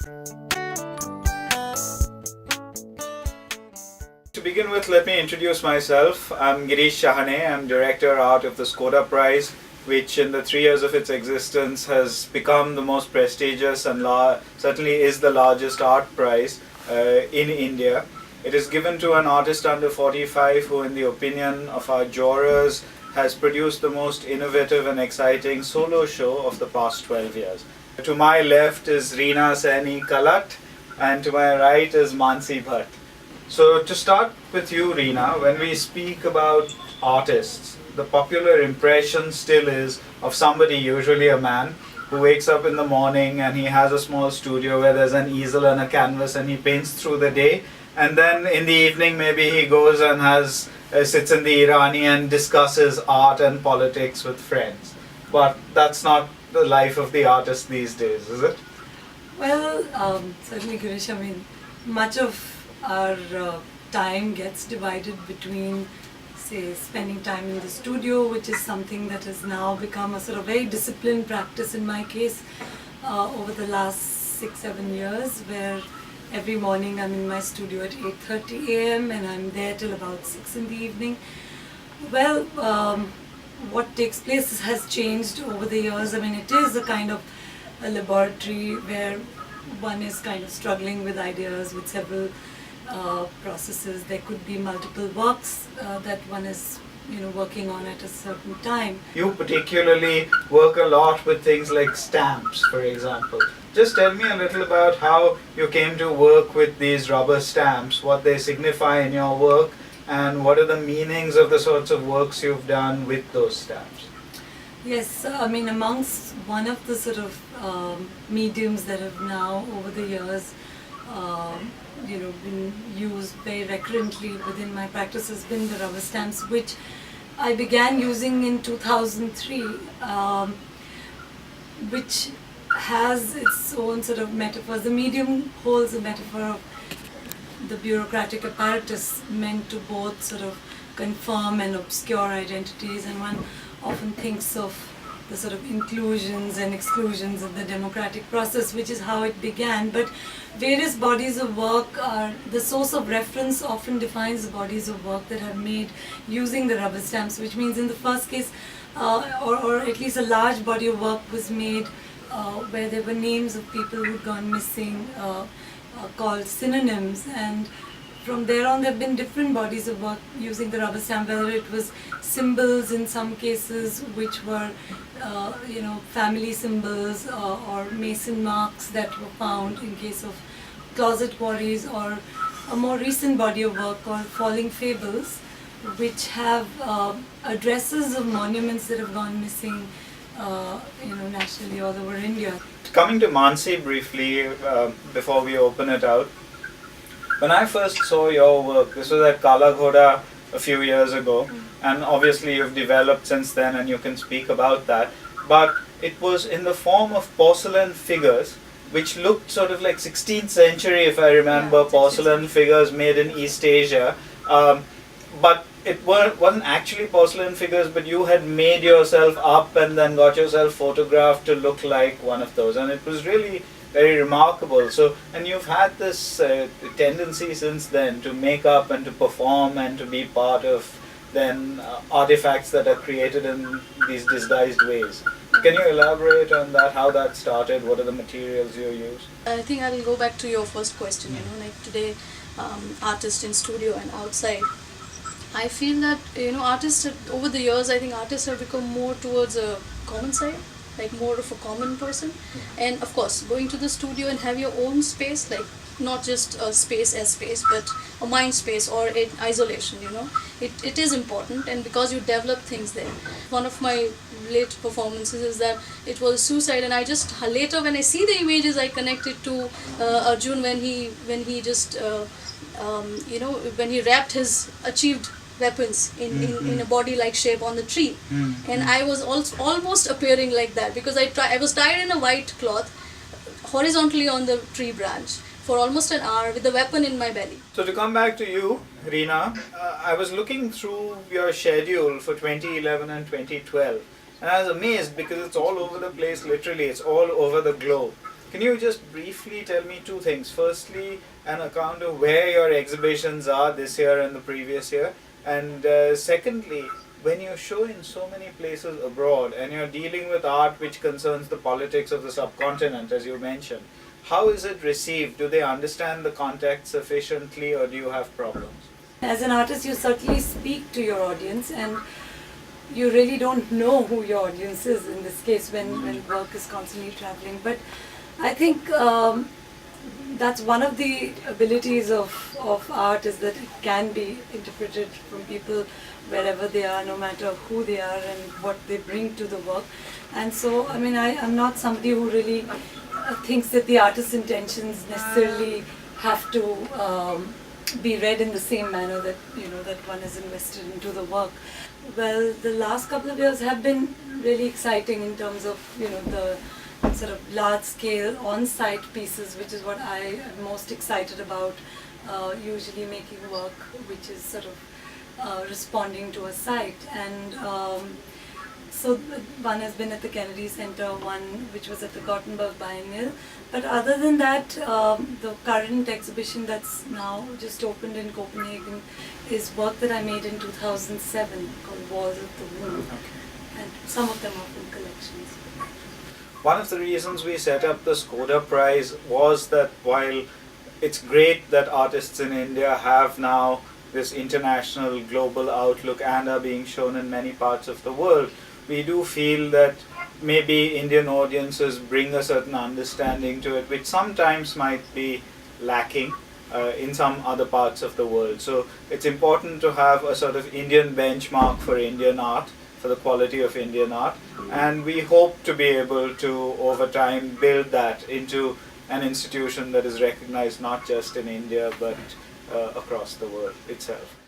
To begin with, let me introduce myself. I'm Girish Shahane. I'm Director Art of the Skoda Prize, which in the 3 years of its existence has become the most prestigious and certainly is the largest art prize in India. It is given to an artist under 45 who, in the opinion of our jurors, has produced the most innovative and exciting solo show of the past 12 years. To my left is Reena, Saini, Kallat, and to my right is Mansi, Bhatt. So to start with you, Reena, when we speak about artists, the popular impression still is of somebody, usually a man, who wakes up in the morning and he has a small studio where there's an easel and a canvas and he paints through the day, and then in the evening maybe he goes and sits in the Irani and discusses art and politics with friends. But that's not the life of the artist these days, is it? Well, certainly, Girish. I mean, much of our time gets divided between, say, spending time in the studio, which is something that has now become a sort of very disciplined practice in my case over the last 6-7 years, where every morning I'm in my studio at 8:30 a.m. and I'm there till about 6 in the evening. Well, what takes place has changed over the years. I mean, it is a kind of a laboratory where one is kind of struggling with ideas, with several processes. There could be multiple works that one is working on at a certain time. You particularly work a lot with things like stamps, for example. Just tell me a little about how you came to work with these rubber stamps, what they signify in your work, and what are the meanings of the sorts of works you've done with those stamps. Yes, I mean, amongst one of the sort of mediums that have now over the years been used very recurrently within my practice has been the rubber stamps, which I began using in 2003, which has its own sort of metaphors. The medium holds a metaphor of the bureaucratic apparatus meant to both sort of confirm and obscure identities, and one often thinks of the sort of inclusions and exclusions of the democratic process, which is how it began. But various bodies of work are, the source of reference often defines the bodies of work that are made using the rubber stamps, which means in the first case, or at least a large body of work was made where there were names of people who'd gone missing, called synonyms, and from there on there have been different bodies of work using the rubber stamp, whether it was symbols in some cases which were family symbols, or mason marks that were found in case of closet quarries, or a more recent body of work called Falling Fables, which have addresses of monuments that have gone missing nationally all over India. Coming to Mansi briefly, before we open it out, when I first saw your work, this was at Kallat a few years ago, and obviously you've developed since then and you can speak about that, but it was in the form of porcelain figures which looked sort of like 16th century, if I remember, porcelain figures made in East Asia, but it wasn't actually porcelain figures, but you had made yourself up and then got yourself photographed to look like one of those, and it was really very remarkable. So, and you've had this tendency since then to make up and to perform and to be part of then artifacts that are created in these disguised ways. Can you elaborate on that, how that started, what are the materials you use? I think I will go back to your first question, like today, artists in studio and outside. I feel that, artists over the years, I think artists have become more towards a common side, like more of a common person. And of course, going to the studio and have your own space, like not just a space as space, but a mind space or in isolation, it is important, and because you develop things there. One of my late performances is that it was suicide, and I just later when I see the images, I connect it to Arjun when he just when he wrapped his achieved weapons in a body-like shape on the tree, and I was also almost appearing like that because I was tied in a white cloth horizontally on the tree branch for almost an hour with the weapon in my belly. So to come back to you, Reena, I was looking through your schedule for 2011 and 2012, and I was amazed because it's all over the place. Literally, it's all over the globe. Can you just briefly tell me two things? Firstly, an account of where your exhibitions are this year and the previous year, and secondly, when you show in so many places abroad and you're dealing with art which concerns the politics of the subcontinent, as you mentioned, how is it received? Do they understand the context sufficiently, or do you have problems? As an artist, you certainly speak to your audience, and you really don't know who your audience is in this case when work is constantly traveling. But I think that's one of the abilities of art, is that it can be interpreted from people wherever they are, no matter who they are and what they bring to the work. And so, I mean, I'm not somebody who really thinks that the artist's intentions necessarily have to be read in the same manner that, you know, that one is invested into the work. Well, the last couple of years have been really exciting in terms of, you know, the sort of large-scale on-site pieces, which is what I am most excited about. Usually making work which is sort of responding to a site, and so one has been at the Kennedy Center, one which was at the Gothenburg Biennial. But other than that, the current exhibition that's now just opened in Copenhagen is work that I made in 2007 called Walls of the Moon, and some of them are from collections. One of the reasons we set up the Skoda Prize was that while it's great that artists in India have now this international global outlook and are being shown in many parts of the world, we do feel that maybe Indian audiences bring a certain understanding to it which sometimes might be lacking in some other parts of the world. So it's important to have a sort of Indian benchmark for Indian art, for the quality of Indian art, and we hope to be able to over time build that into an institution that is recognized not just in India but across the world itself.